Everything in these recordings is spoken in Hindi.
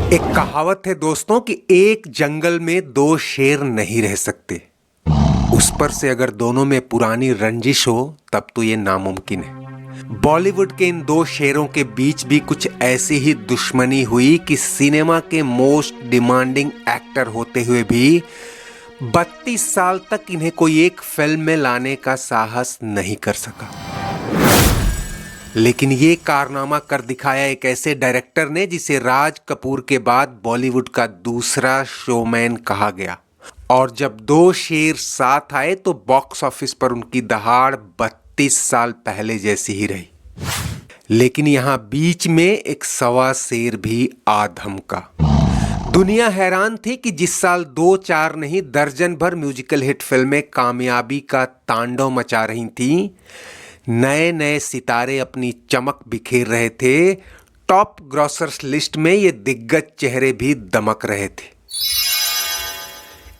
एक कहावत है दोस्तों कि एक जंगल में दो शेर नहीं रह सकते। उस पर से अगर दोनों में पुरानी रंजिश हो तब तो ये नामुमकिन है। बॉलीवुड के इन दो शेरों के बीच भी कुछ ऐसी ही दुश्मनी हुई कि सिनेमा के मोस्ट डिमांडिंग एक्टर होते हुए भी 32 साल तक इन्हें कोई एक फिल्म में लाने का साहस नहीं कर सका। लेकिन ये कारनामा कर दिखाया एक ऐसे डायरेक्टर ने जिसे राज कपूर के बाद बॉलीवुड का दूसरा शोमैन कहा गया। और जब दो शेर साथ आए तो बॉक्स ऑफिस पर उनकी दहाड़ 32 साल पहले जैसी ही रही। लेकिन यहां बीच में एक सवा शेर भी आ धमका। दुनिया हैरान थी कि जिस साल 2-4 नहीं दर्जन भर म्यूजिकल हिट फिल्में कामयाबी का तांडव मचा रही थीं, नए नए सितारे अपनी चमक बिखेर रहे थे। टॉप ग्रॉसर्स लिस्ट में ये दिग्गज चेहरे भी दमक रहे थे।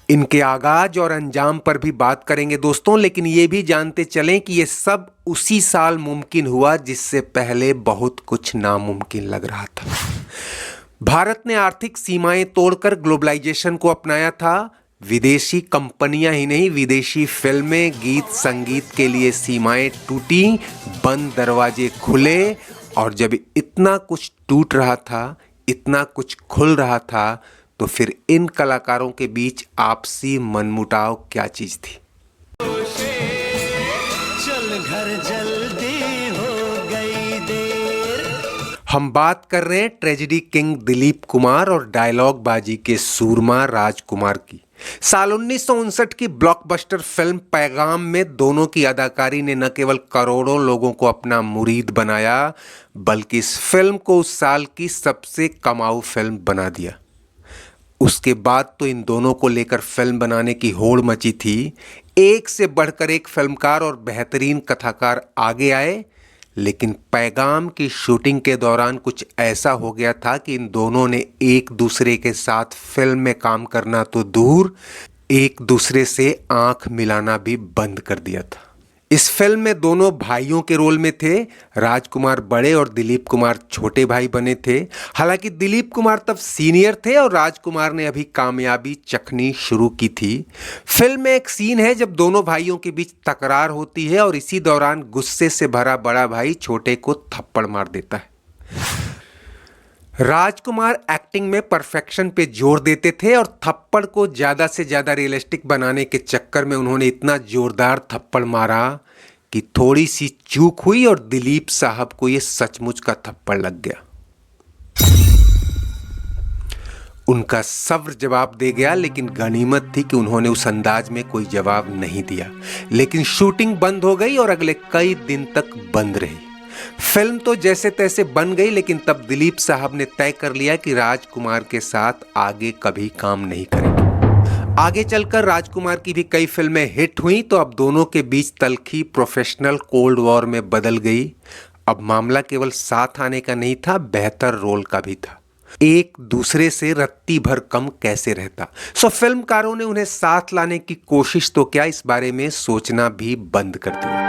इनके आगाज और अंजाम पर भी बात करेंगे दोस्तों, लेकिन ये भी जानते चलें कि ये सब उसी साल मुमकिन हुआ जिससे पहले बहुत कुछ नामुमकिन लग रहा था। भारत ने आर्थिक सीमाएं तोड़कर ग्लोबलाइजेशन को अपनाया था। विदेशी कंपनियां ही नहीं, विदेशी फिल्में, गीत संगीत के लिए सीमाएं टूटी, बंद दरवाजे खुले। और जब इतना कुछ टूट रहा था, इतना कुछ खुल रहा था, तो फिर इन कलाकारों के बीच आपसी मनमुटाव क्या चीज थी। चल घर जल्दी हो गई देर। हम बात कर रहे हैं ट्रेजेडी किंग दिलीप कुमार और डायलॉग बाजी के सूरमा राजकुमार की। साल 1959 की ब्लॉकबस्टर फिल्म पैगाम में दोनों की अदाकारी ने न केवल करोड़ों लोगों को अपना मुरीद बनाया, बल्कि इस फिल्म को उस साल की सबसे कमाऊ फिल्म बना दिया। उसके बाद तो इन दोनों को लेकर फिल्म बनाने की होड़ मची थी। एक से बढ़कर एक फिल्मकार और बेहतरीन कथाकार आगे आए, लेकिन पैगाम की शूटिंग के दौरान कुछ ऐसा हो गया था कि इन दोनों ने एक दूसरे के साथ फिल्म में काम करना तो दूर, एक दूसरे से आंख मिलाना भी बंद कर दिया था। इस फिल्म में दोनों भाइयों के रोल में थे। राजकुमार बड़े और दिलीप कुमार छोटे भाई बने थे। हालांकि दिलीप कुमार तब सीनियर थे और राजकुमार ने अभी कामयाबी चखनी शुरू की थी। फिल्म में एक सीन है जब दोनों भाइयों के बीच तकरार होती है और इसी दौरान गुस्से से भरा बड़ा भाई छोटे को थप्पड़ मार देता है। राजकुमार एक्टिंग में परफेक्शन पे जोर देते थे और थप्पड़ को ज़्यादा से ज़्यादा रियलिस्टिक बनाने के चक्कर में उन्होंने इतना जोरदार थप्पड़ मारा कि थोड़ी सी चूक हुई और दिलीप साहब को ये सचमुच का थप्पड़ लग गया। उनका सब्र जवाब दे गया, लेकिन गनीमत थी कि उन्होंने उस अंदाज में कोई जवाब नहीं दिया। लेकिन शूटिंग बंद हो गई और अगले कई दिन तक बंद रही। फिल्म तो जैसे तैसे बन गई, लेकिन तब दिलीप साहब ने तय कर लिया कि राजकुमार के साथ आगे कभी काम नहीं करेंगे। आगे चलकर राजकुमार की भी कई फिल्में हिट हुई, तो अब दोनों के बीच तल्खी प्रोफेशनल कोल्ड वॉर में बदल गई। अब मामला केवल साथ आने का नहीं था, बेहतर रोल का भी था। एक दूसरे से रत्ती भर कम कैसे रहता। सो फिल्मकारों ने उन्हें साथ लाने की कोशिश तो क्या, इस बारे में सोचना भी बंद कर दिया।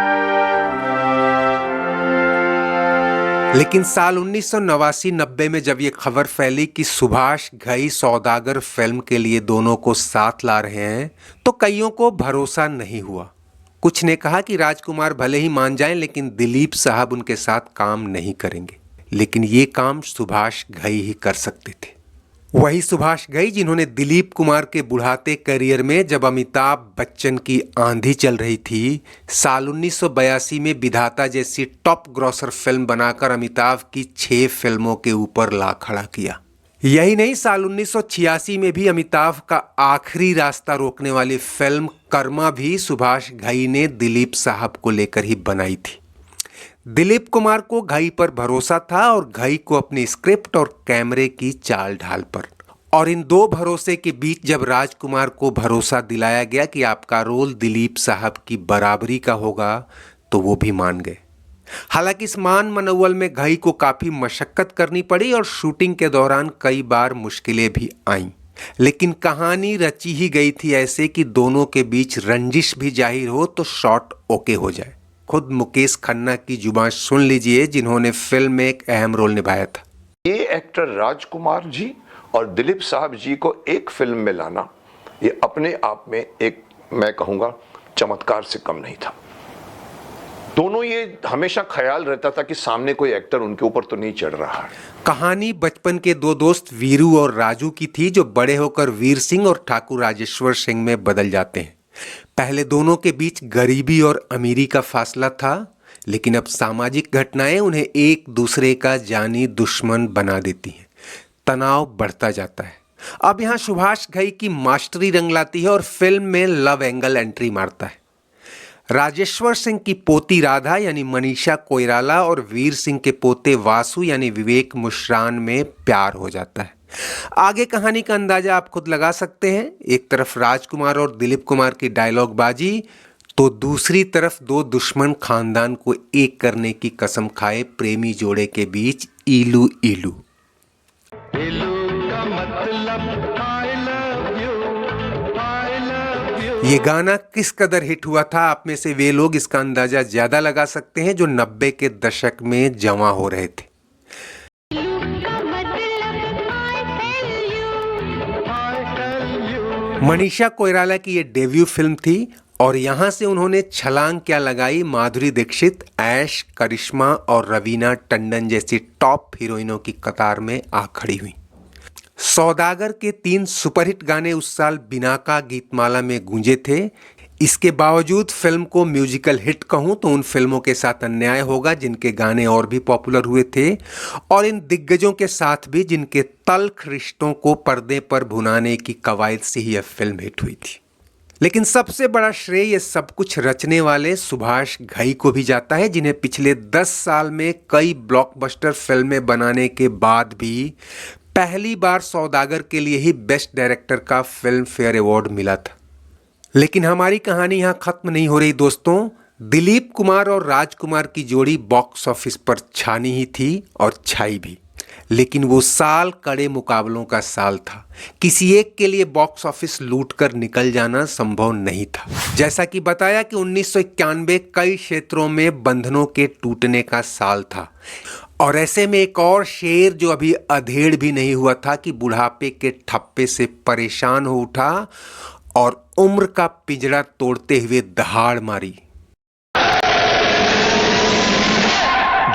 लेकिन साल 1989-90 में जब ये खबर फैली कि सुभाष घई सौदागर फिल्म के लिए दोनों को साथ ला रहे हैं, तो कईयों को भरोसा नहीं हुआ। कुछ ने कहा कि राजकुमार भले ही मान जाएं, लेकिन दिलीप साहब उनके साथ काम नहीं करेंगे। लेकिन ये काम सुभाष घई ही कर सकते थे। वही सुभाष घई जिन्होंने दिलीप कुमार के बुढ़ाते करियर में, जब अमिताभ बच्चन की आंधी चल रही थी, साल 1982 में विधाता जैसी टॉप ग्रॉसर फिल्म बनाकर अमिताभ की 6 फिल्मों के ऊपर ला खड़ा किया। यही नहीं, साल 1986 में भी अमिताभ का आखिरी रास्ता रोकने वाली फिल्म कर्मा भी सुभाष घई ने दिलीप साहब को लेकर ही बनाई थी। दिलीप कुमार को घई पर भरोसा था और घई को अपनी स्क्रिप्ट और कैमरे की चाल ढाल पर। और इन दो भरोसे के बीच जब राजकुमार को भरोसा दिलाया गया कि आपका रोल दिलीप साहब की बराबरी का होगा, तो वो भी मान गए। हालांकि इस मान मनौवल में घई को काफ़ी मशक्कत करनी पड़ी और शूटिंग के दौरान कई बार मुश्किलें भी आईं। लेकिन कहानी रची ही गई थी ऐसे कि दोनों के बीच रंजिश भी जाहिर हो तो शॉट ओके हो जाए। खुद मुकेश खन्ना की जुबान सुन लीजिए, जिन्होंने फिल्म में एक अहम रोल निभाया था। ये एक्टर राजकुमार जी और दिलीप साहब जी को एक फिल्म में लाना ये अपने आप में एक, मैं कहूँगा, चमत्कार से कम नहीं था। दोनों ये हमेशा ख्याल रहता था कि सामने कोई एक्टर उनके ऊपर तो नहीं चढ़ रहा है। कहानी बचपन के दो दोस्त वीरू और राजू की थी जो बड़े होकर वीर सिंह और ठाकुर राजेश्वर सिंह में बदल जाते हैं। पहले दोनों के बीच गरीबी और अमीरी का फासला था, लेकिन अब सामाजिक घटनाएं उन्हें एक दूसरे का जानी दुश्मन बना देती हैं। तनाव बढ़ता जाता है। अब यहाँ सुभाष घई की मास्टरी रंग लाती है और फिल्म में लव एंगल एंट्री मारता है। राजेश्वर सिंह की पोती राधा यानी मनीषा कोइराला और वीर सिंह के पोते वासु यानी विवेक मुश्रान में प्यार हो जाता है। आगे कहानी का अंदाजा आप खुद लगा सकते हैं। एक तरफ राजकुमार और दिलीप कुमार की डायलॉग बाजी, तो दूसरी तरफ दो दुश्मन खानदान को एक करने की कसम खाए प्रेमी जोड़े के बीच इलू इलू। ये गाना किस कदर हिट हुआ था, आप में से वे लोग इसका अंदाजा ज्यादा लगा सकते हैं जो 90 के दशक में जवां हो रहे थे। मनीषा कोइराला की ये डेब्यू फिल्म थी और यहां से उन्होंने छलांग क्या लगाई माधुरी दीक्षित, ऐश, करिश्मा और रवीना टंडन जैसी टॉप हीरोइनों की कतार में आ खड़ी हुई। सौदागर के 3 सुपरहिट गाने उस साल बिना का गीतमाला में गूंजे थे। इसके बावजूद फिल्म को म्यूजिकल हिट कहूं तो उन फिल्मों के साथ अन्याय होगा जिनके गाने और भी पॉपुलर हुए थे, और इन दिग्गजों के साथ भी जिनके तल्ख रिश्तों को पर्दे पर भुनाने की कवायद से ही यह फिल्म हिट हुई थी। लेकिन सबसे बड़ा श्रेय ये सब कुछ रचने वाले सुभाष घई को भी जाता है, जिन्हें पिछले 10 साल में कई ब्लॉकबस्टर फिल्में बनाने के बाद भी पहली बार सौदागर के लिए ही बेस्ट डायरेक्टर का फिल्म फेयर अवार्ड मिला था। लेकिन हमारी कहानी यहाँ खत्म नहीं हो रही दोस्तों। दिलीप कुमार और राजकुमार की जोड़ी बॉक्स ऑफिस पर छानी ही थी और छाई भी, लेकिन वो साल कड़े मुकाबलों का साल था। किसी एक के लिए बॉक्स ऑफिस लूट कर निकल जाना संभव नहीं था। जैसा कि बताया कि 1991 कई क्षेत्रों में बंधनों के टूटने का साल था, और ऐसे में एक और शेर जो अभी अधेड़ भी नहीं हुआ था कि बुढ़ापे के ठप्पे से परेशान हो उठा और उम्र का पिंजरा तोड़ते हुए दहाड़ मारी।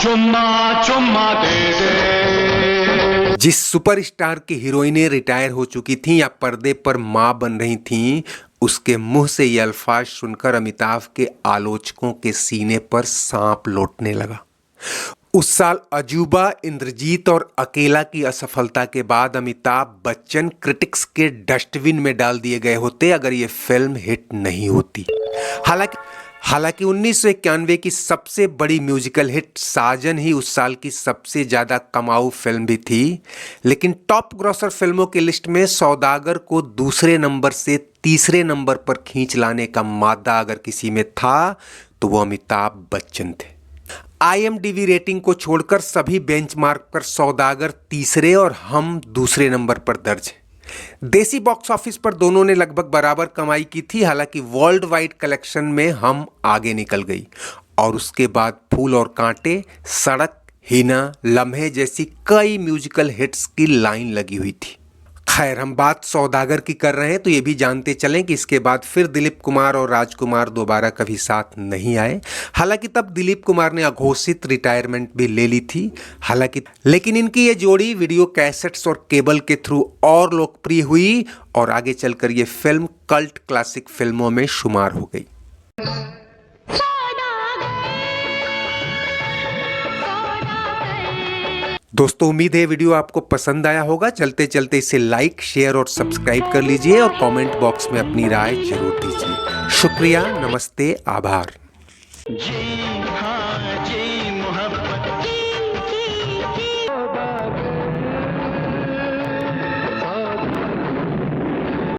चुम्मा चुम्मा दे दे। जिस सुपरस्टार की हीरोइनें रिटायर हो चुकी थीं या पर्दे पर मां बन रही थीं, उसके मुंह से ये अल्फाज सुनकर अमिताभ के आलोचकों के सीने पर सांप लौटने लगा। उस साल अजूबा, इंद्रजीत और अकेला की असफलता के बाद अमिताभ बच्चन क्रिटिक्स के डस्टबिन में डाल दिए गए होते अगर ये फिल्म हिट नहीं होती। हालांकि 1991 की सबसे बड़ी म्यूजिकल हिट साजन ही उस साल की सबसे ज्यादा कमाऊ फिल्म भी थी, लेकिन टॉप ग्रॉसर फिल्मों की लिस्ट में सौदागर को दूसरे नंबर से तीसरे नंबर पर खींच लाने का मादा अगर किसी में था तो वो अमिताभ बच्चन थे। IMDb रेटिंग को छोड़कर सभी बेंचमार्क पर सौदागर तीसरे और हम दूसरे नंबर पर दर्ज है। देसी बॉक्स ऑफिस पर दोनों ने लगभग बराबर कमाई की थी, हालांकि वर्ल्ड वाइड कलेक्शन में हम आगे निकल गई, और उसके बाद फूल और कांटे, सड़क, हिना, लम्हे जैसी कई म्यूजिकल हिट्स की लाइन लगी हुई थी। खैर, हम बात सौदागर की कर रहे हैं तो ये भी जानते चलें कि इसके बाद फिर दिलीप कुमार और राजकुमार दोबारा कभी साथ नहीं आए। हालांकि तब दिलीप कुमार ने अघोषित रिटायरमेंट भी ले ली थी। लेकिन इनकी ये जोड़ी वीडियो कैसेट्स और केबल के थ्रू और लोकप्रिय हुई और आगे चलकर ये फिल्म कल्ट क्लासिक फिल्मों में शुमार हो गई। दोस्तों, उम्मीद है वीडियो आपको पसंद आया होगा। चलते चलते इसे लाइक, शेयर और सब्सक्राइब कर लीजिए और कमेंट बॉक्स में अपनी राय जरूर दीजिए। शुक्रिया, नमस्ते, आभार। जी हाँ, जी मोहब्बत।